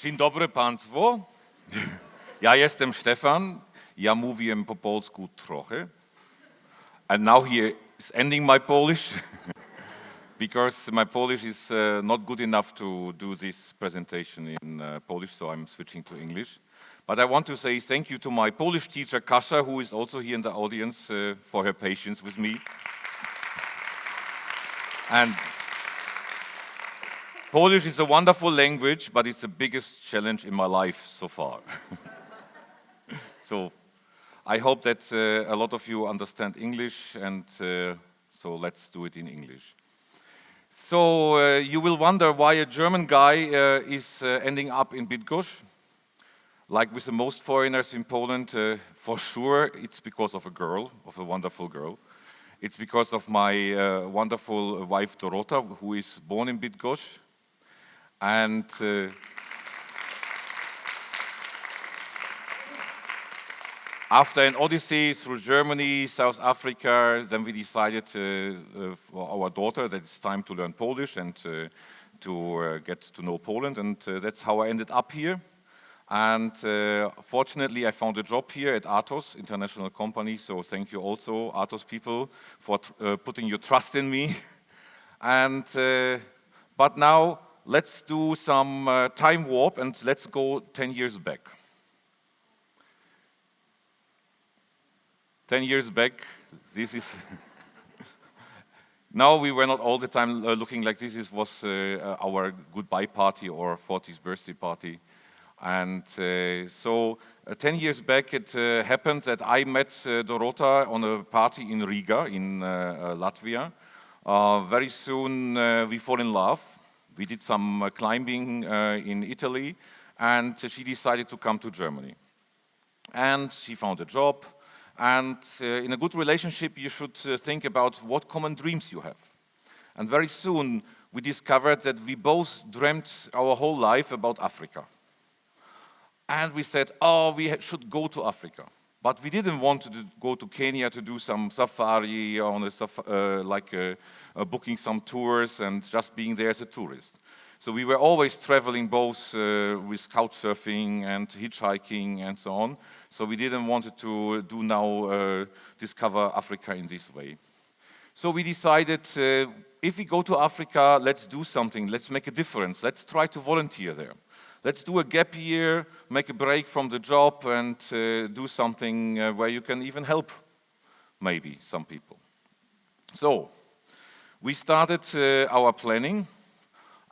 Dzień dobry Państwu. Ja jestem Stefan. Ja mówię po polsku trochę. And now here is ending my Polish because my Polish is not good enough to do this presentation in Polish, so I'm switching to English. But I want to say thank you to my Polish teacher, Kasia, who is also here in the audience, for her patience with me. And Polish is a wonderful language, but it's the biggest challenge in my life so far. So I hope that a lot of you understand English, and so let's do it in English. So you will wonder why a German guy is ending up in Bydgoszcz. Like with the most foreigners in Poland, for sure it's because of a girl, of a wonderful girl. It's because of my wonderful wife Dorota, who is born in Bydgoszcz. And after an odyssey through Germany, South Africa, then we decided for our daughter that it's time to learn Polish and to get to know Poland. And that's how I ended up here. And fortunately, I found a job here at Atos, international company. So thank you also, Atos people, for putting your trust in me. And but now let's do some time warp and let's go 10 years back. 10 years back, this is... Now we were not all the time looking like this. This was our goodbye party or 40th birthday party. And so 10 years back it happened that I met Dorota on a party in Riga, in Latvia. Very soon we fall in love. We did some climbing in Italy, and she decided to come to Germany. And she found a job, and in a good relationship you should think about what common dreams you have. And very soon we discovered that we both dreamt our whole life about Africa. And we said, oh, we should go to Africa. But we didn't want to go to Kenya to do some safari, on a booking some tours and just being there as a tourist. So we were always traveling both with couch surfing and hitchhiking and so on. So we didn't want to do now discover Africa in this way. So we decided, if we go to Africa, let's do something, let's make a difference, let's try to volunteer there. Let's do a gap year, make a break from the job, and do something where you can even help, maybe, some people. So, we started our planning,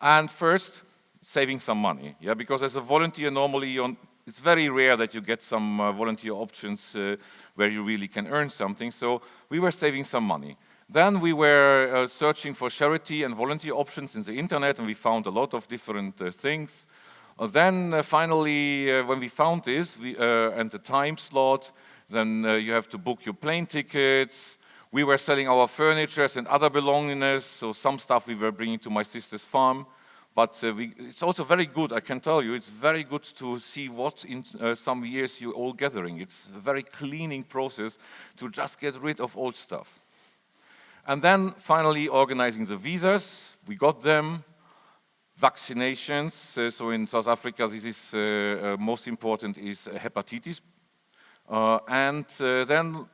and first, saving some money. Yeah, because as a volunteer, normally, it's very rare that you get some volunteer options where you really can earn something, so we were saving some money. Then we were searching for charity and volunteer options in the internet, and we found a lot of different things. Then finally, when we found this, and the time slot, then you have to book your plane tickets. We were selling our furniture and other belongings, so some stuff we were bringing to my sister's farm. But it's also very good, I can tell you, it's very good to see what in some years you're all gathering. It's a very cleaning process to just get rid of old stuff. And then finally organizing the visas, we got them. Vaccinations, so in South Africa this is most important is hepatitis. And then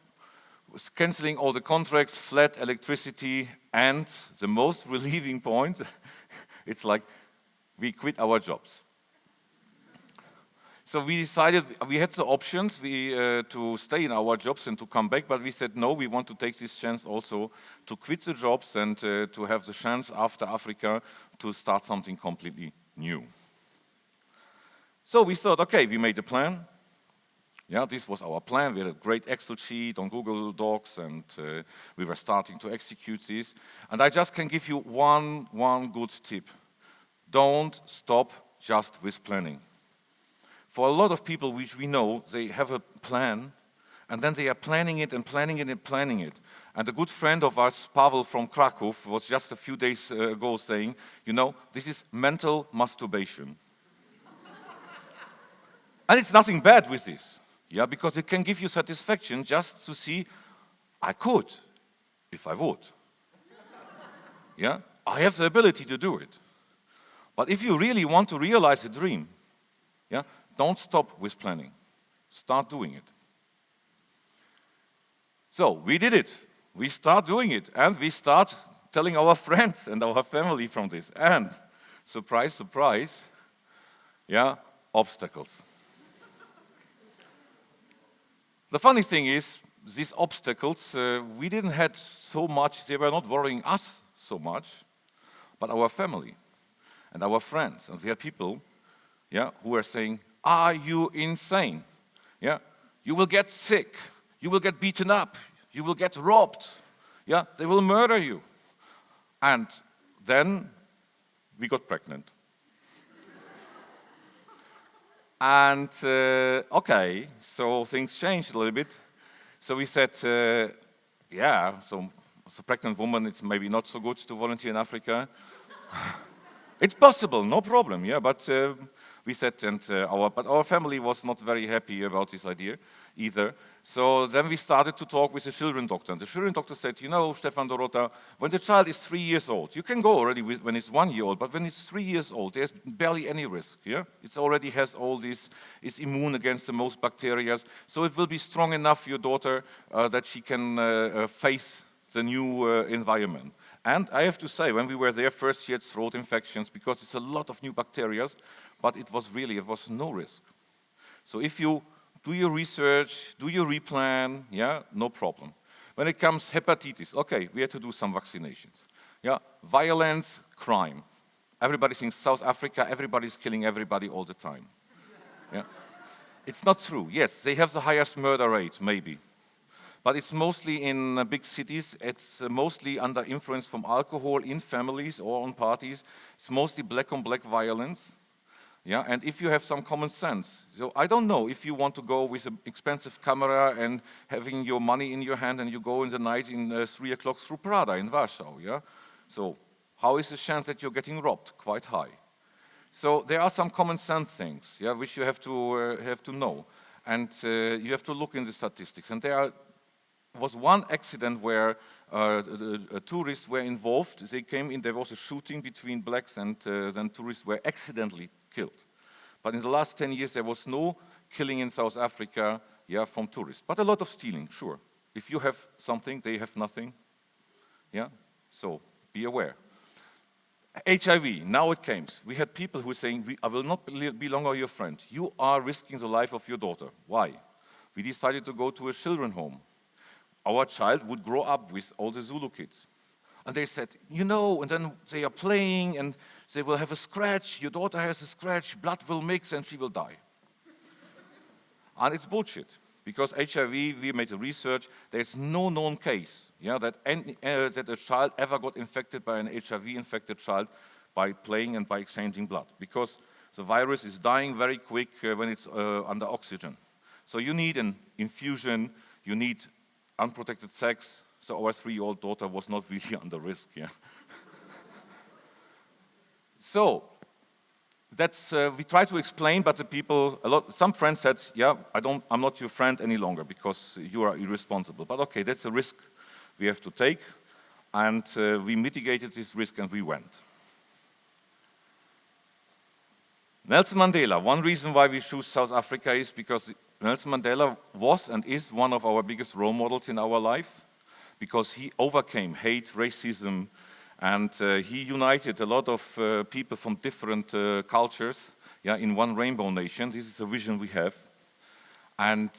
cancelling all the contracts, flat electricity, and the most relieving point, it's like we quit our jobs. So we decided, we had the options to stay in our jobs and to come back, but we said no, we want to take this chance also to quit the jobs and to have the chance after Africa to start something completely new. So we thought, okay, we made a plan. Yeah, this was our plan. We had a great Excel sheet on Google Docs, and we were starting to execute this. And I just can give you one good tip. Don't stop just with planning. For a lot of people which we know, they have a plan, and then they are planning it and planning it and planning it. And a good friend of ours, Pavel from Krakow, was just a few days ago saying, you know, this is mental masturbation. And it's nothing bad with this, yeah, because it can give you satisfaction just to see, I could, if I would. Yeah, I have the ability to do it. But if you really want to realize a dream, Yeah? Don't stop with planning. Start doing it. So we did it. We start doing it, and we start telling our friends and our family from this. And surprise, surprise, yeah, obstacles. The funny thing is, these obstacles, we didn't had so much, they were not worrying us so much, but our family and our friends. And we had people, yeah, who were saying, are you insane? Yeah, you will get sick, you will get beaten up, you will get robbed, yeah, they will murder you. And then we got pregnant. And okay, so things changed a little bit. So we said, yeah, so as a pregnant woman, it's maybe not so good to volunteer in Africa. It's possible, no problem, yeah, but we said, and but our family was not very happy about this idea either. So then we started to talk with the children doctor. And the children doctor said, you know, Stefan, Dorota, when the child is 3 years old, you can go already when it's 1 year old, but when it's 3 years old, there's barely any risk, yeah? It already has all this, it's immune against the most bacteria, so it will be strong enough, your daughter, that she can face the new environment. And I have to say, when we were there, first she had throat infections because it's a lot of new bacteria, but it was no risk. So if you do your research, do your replan, yeah, no problem. When it comes hepatitis, okay, we had to do some vaccinations. Yeah, violence, crime. Everybody thinks South Africa, everybody's killing everybody all the time. Yeah. It's not true. Yes, they have the highest murder rate, maybe. But it's mostly in big cities. It's mostly under influence from alcohol in families or on parties. It's mostly black-on-black violence. Yeah, and if you have some common sense. So I don't know if you want to go with an expensive camera and having your money in your hand and you go in the night in 3 o'clock through Prada in Warsaw. Yeah, so how is the chance that you're getting robbed? Quite high. So there are some common sense things, yeah, which you have to know, and you have to look in the statistics. And there was one accident where tourists were involved. They came in, there was a shooting between blacks, and then tourists were accidentally killed. But in the last 10 years, there was no killing in South Africa, yeah, from tourists. But a lot of stealing, sure. If you have something, they have nothing. Yeah, so be aware. HIV, now it comes. We had people who were saying, I will not be longer your friend. You are risking the life of your daughter. Why? We decided to go to a children's home. Our child would grow up with all the Zulu kids. And they said, you know, and then they are playing and they will have a scratch, your daughter has a scratch, blood will mix and she will die. And it's bullshit, because HIV, we made a research, there's no known case, yeah, that a child ever got infected by an HIV-infected child by playing and by exchanging blood, because the virus is dying very quick when it's under oxygen. So you need an infusion, you need unprotected sex. So our 3-year-old daughter was not really under risk, yeah. So that's we try to explain, but the people, some friends said, yeah, I'm not your friend any longer because you are irresponsible. But okay, that's a risk we have to take, and we mitigated this risk and we went. Nelson Mandela, one reason why we choose South Africa is because Nelson Mandela was and is one of our biggest role models in our life, because he overcame hate, racism, and he united a lot of people from different cultures, yeah, in one rainbow nation. This is a vision we have. And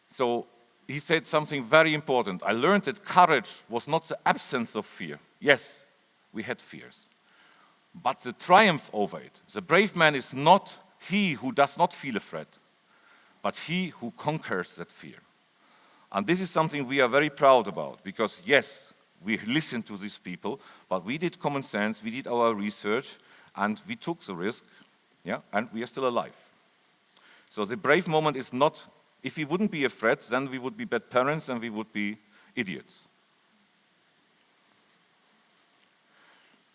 so he said something very important. I learned that courage was not the absence of fear. Yes, we had fears, but the triumph over it. The brave man is not he who does not feel a threat, but he who conquers that fear. And this is something we are very proud about, because yes, we listened to these people, but we did common sense, we did our research, and we took the risk, yeah, and we are still alive. So the brave moment is not, if we wouldn't be a threat, then we would be bad parents and we would be idiots.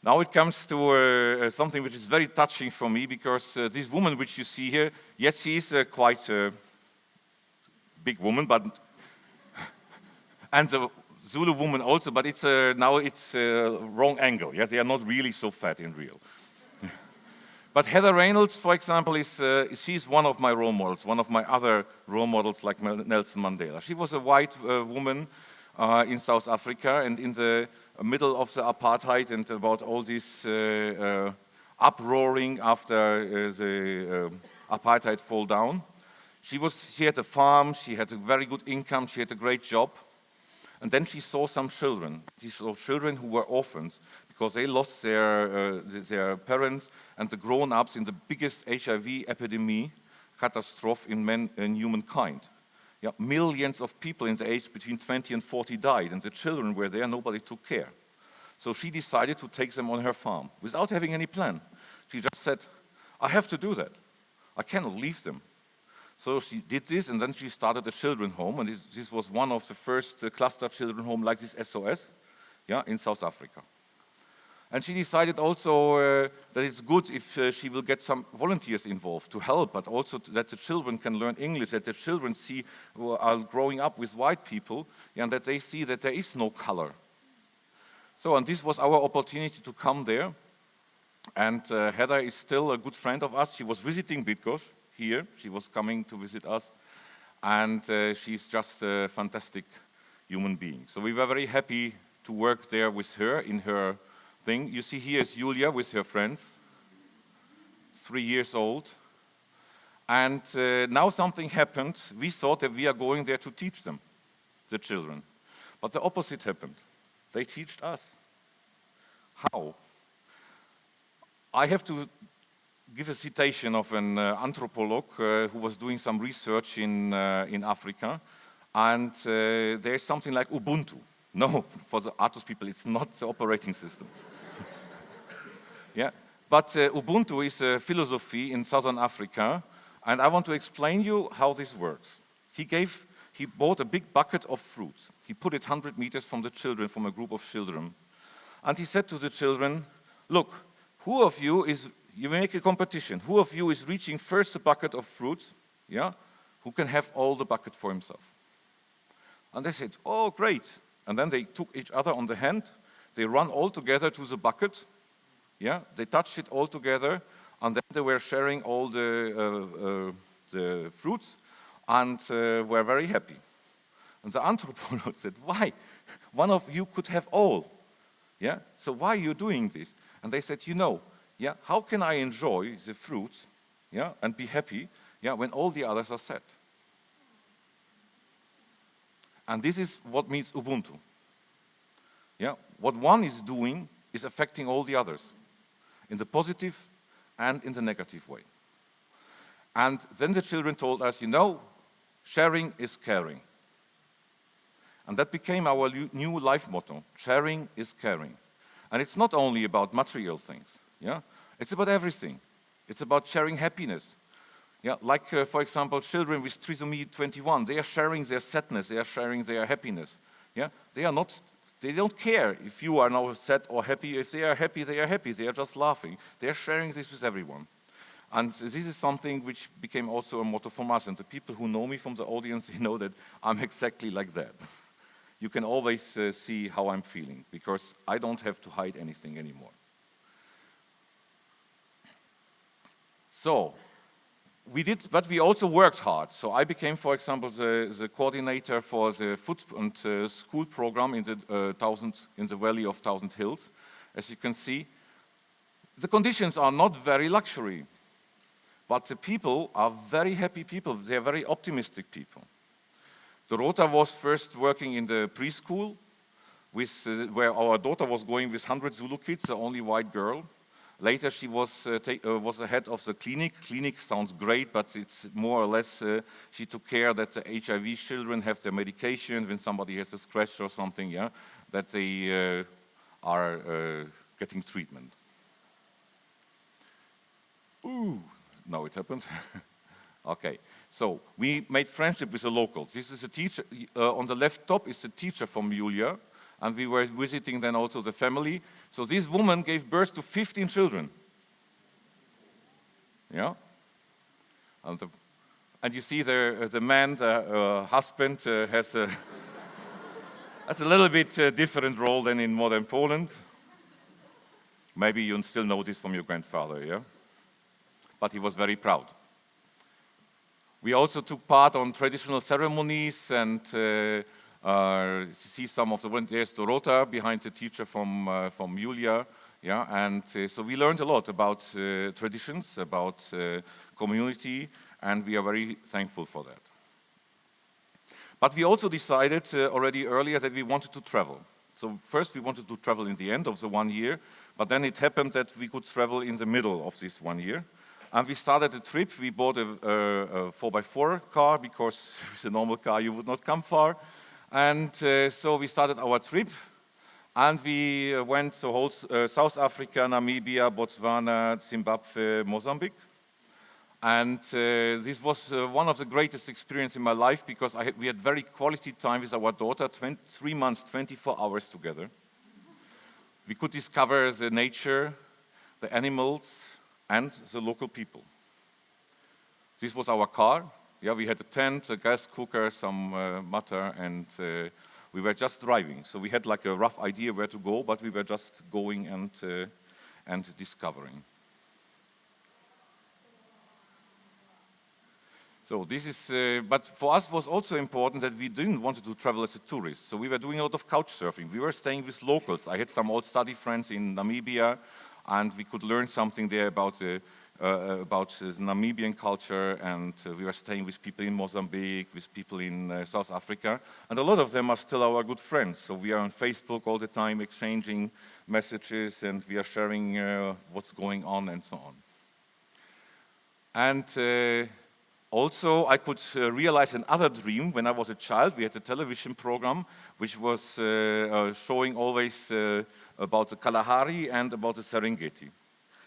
Now it comes to something which is very touching for me, because this woman which you see here, yes, she is quite a big woman, but and the Zulu woman also, but now it's a wrong angle. Yes, they are not really so fat in real. But Heather Reynolds, for example, she's one of my role models, one of my other role models like Nelson Mandela. She was a white woman in South Africa, and in the middle of the apartheid and about all this uproaring after the apartheid fall down. She had a farm, she had a very good income, she had a great job. And then she saw some children. She saw children who were orphans because they lost their parents and the grown-ups in the biggest HIV epidemic catastrophe in humankind. Yeah, millions of people in the age between 20 and 40 died, and the children were there, nobody took care. So she decided to take them on her farm without having any plan. She just said, I have to do that. I cannot leave them. So she did this, and then she started a children home, and this was one of the first cluster children home like this SOS, yeah, in South Africa. And she decided also that it's good if she will get some volunteers involved to help, but also that the children can learn English, that the children who are growing up with white people, and that they see that there is no color. So, and this was our opportunity to come there. And Heather is still a good friend of us. She was visiting Bydgoszcz here. She was coming to visit us. And she's just a fantastic human being. So we were very happy to work there with her in her thing. You see here is Julia with her friends, 3 years old. And now something happened. We thought that we are going there to teach them, the children. But the opposite happened. They taught us. How? I have to give a citation of an anthropologist who was doing some research in Africa. And there is something like Ubuntu. No, for the Atos people, it's not the operating system. Yeah, but Ubuntu is a philosophy in Southern Africa, and I want to explain you how this works. He bought a big bucket of fruits. He put it 100 meters from the children, from a group of children. And he said to the children, look, who of you you make a competition, who of you is reaching first the bucket of fruits, yeah, who can have all the bucket for himself? And they said, oh, great. And then they took each other on the hand, they ran all together to the bucket, yeah, they touched it all together, and then they were sharing all the fruits, and were very happy. And the anthropologist said, why? One of you could have all. Yeah? So why are you doing this? And they said, yeah, how can I enjoy the fruits, yeah, and be happy, yeah, when all the others are set? And this is what means Ubuntu. Yeah? What one is doing is affecting all the others in the positive and in the negative way. And then the children told us, sharing is caring. And that became our new life motto. Sharing is caring. And it's not only about material things. Yeah? It's about everything. It's about sharing happiness. Yeah? Like, for example, children with trisomy 21, they are sharing their sadness, they are sharing their happiness. Yeah? They don't care if you are now sad or happy. If they are happy, they are happy. They are just laughing. They are sharing this with everyone. And this is something which became also a motto for us. And the people who know me from the audience, they know that I'm exactly like that. You can always see how I'm feeling, because I don't have to hide anything anymore. So, but we also worked hard. So I became, for example, the coordinator for the food and school program in the Valley of Thousand Hills. As you can see, the conditions are not very luxury, but the people are very happy people. They are very optimistic people. Dorota was first working in the preschool, where our daughter was going with 100 Zulu kids, the only white girl. Later, she was the head of the clinic. Clinic sounds great, but it's more or less she took care that the HIV children have their medication when somebody has a scratch or something, yeah, that they are getting treatment. Ooh, now it happened. Okay, so we made friendship with the locals. This is a teacher, on the left top is the teacher from Julia, and we were visiting then also the family. So this woman gave birth to 15 children. Yeah? And you see the man, the husband, has a little bit different role than in modern Poland. Maybe you still know this from your grandfather, yeah? but he was very proud. We also took part on traditional ceremonies and see some of the volunteers, Dorota, behind the teacher from Julia. Yeah, and so we learned a lot about traditions, about community, and we are very thankful for that. But we also decided already earlier that we wanted to travel. So first we wanted to travel in the end of the 1 year, but then it happened that we could travel in the middle of this 1 year. And we started a trip. We bought a 4x4 car, because with a normal car you would not come far. And so we started our trip, and we went to whole South Africa, Namibia, Botswana, Zimbabwe, Mozambique. And this was one of the greatest experiences in my life, because we had very quality time with our daughter, 3 months, 24 hours together. We could discover the nature, the animals, and the local people. This was our car. Yeah, we had a tent, a gas cooker, some butter, and we were just driving. So we had like a rough idea where to go, but we were just going and discovering. So this is, but for us it was also important that we didn't want to travel as a tourist. So we were doing a lot of couch surfing. We were staying with locals. I had some old study friends in Namibia, and we could learn something there about the Namibian culture, and we were staying with people in Mozambique, with people in South Africa, and a lot of them are still our good friends. So we are on Facebook all the time exchanging messages, and we are sharing what's going on and so on. And also, I could realize another dream. When I was a child, we had a television program which was showing always about the Kalahari and about the Serengeti.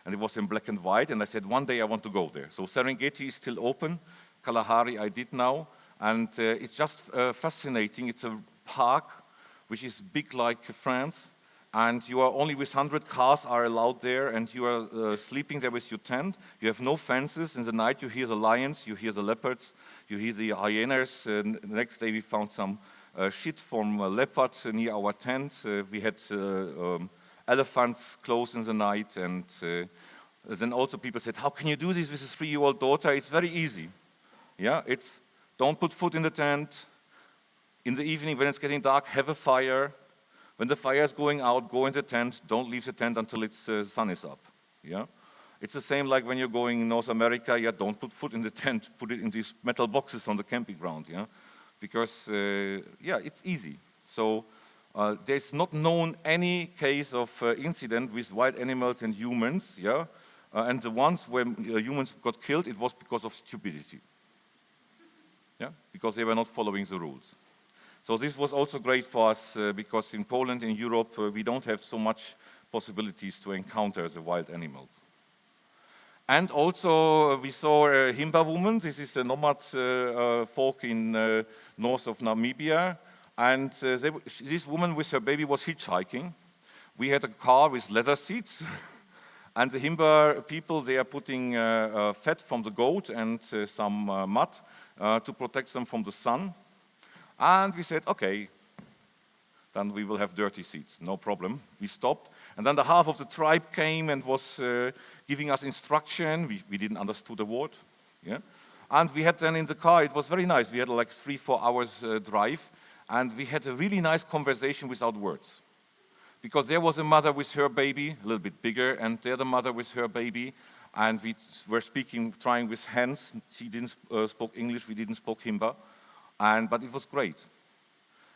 And it was in black and white, and I said, one day I want to go there. So Serengeti is still open. Kalahari I did now. And it's just fascinating. It's a park which is big like France. And you are only with 100 cars are allowed there, and you are sleeping there with your tent. You have no fences. In the night you hear the lions, you hear the leopards, you hear the hyenas. The next day we found some shit from leopards near our tent. We had elephants close in the night, and then also people said, how can you do this with a 3-year-old daughter? It's very easy. Yeah, it's don't put food in the tent. In the evening when it's getting dark, have a fire. When the fire is going out, go in the tent. Don't leave the tent until the sun is up. Yeah, it's the same like when you're going in North America. Yeah, don't put food in the tent. Put it in these metal boxes on the camping ground. Yeah, because yeah, it's easy. So there's not known any case of incident with wild animals and humans. Yeah, and the ones where humans got killed, it was because of stupidity. Yeah, because they were not following the rules. So this was also great for us because in Poland, in Europe, we don't have so much possibilities to encounter the wild animals. And also we saw a Himba woman. This is a nomad folk in north of Namibia. And this woman with her baby was hitchhiking. We had a car with leather seats. And the Himba people, they are putting fat from the goat and some mud to protect them from the sun. And we said, okay, then we will have dirty seats, no problem. We stopped, and then the half of the tribe came and was giving us instruction. We didn't understand the word, yeah. And we had then in the car, it was very nice. We had like 3-4 hours drive, and we had a really nice conversation without words. Because there was a mother with her baby, a little bit bigger, and the other mother with her baby, and we were speaking, trying with hands. She didn't spoke English, we didn't speak Himba. But it was great.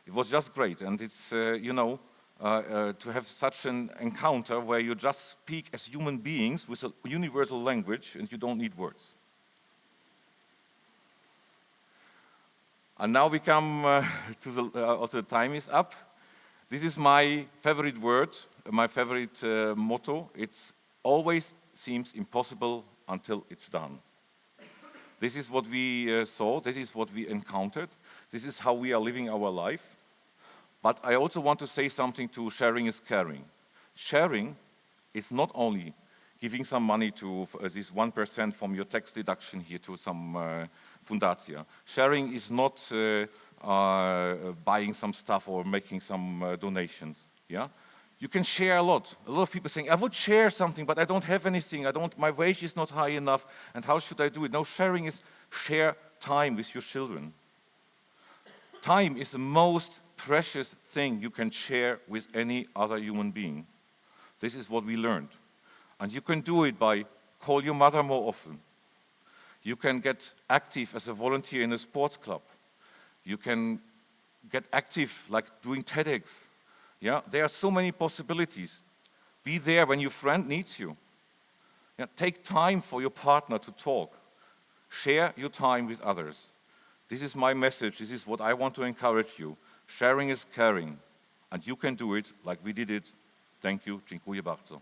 It was just great, and it's to have such an encounter where you just speak as human beings with a universal language, and you don't need words. And now we come to the time is up. This is my favorite word, my favorite motto. It's always seems impossible until it's done. This is what we saw, this is what we encountered, this is how we are living our life. But I also want to say something to sharing is caring. Sharing is not only giving some money to this 1% from your tax deduction here to some fundatia. Sharing is not buying some stuff or making some donations. Yeah? You can share a lot. A lot of people saying, I would share something, but I don't have anything. My wage is not high enough, and how should I do it? No, sharing is share time with your children. Time is the most precious thing you can share with any other human being. This is what we learned. And you can do it by call your mother more often. You can get active as a volunteer in a sports club. You can get active like doing TEDx. Yeah, there are so many possibilities. Be there when your friend needs you. Yeah, take time for your partner to talk. Share your time with others. This is my message. This is what I want to encourage you. Sharing is caring. And you can do it like we did it. Thank you. Dziękuję bardzo.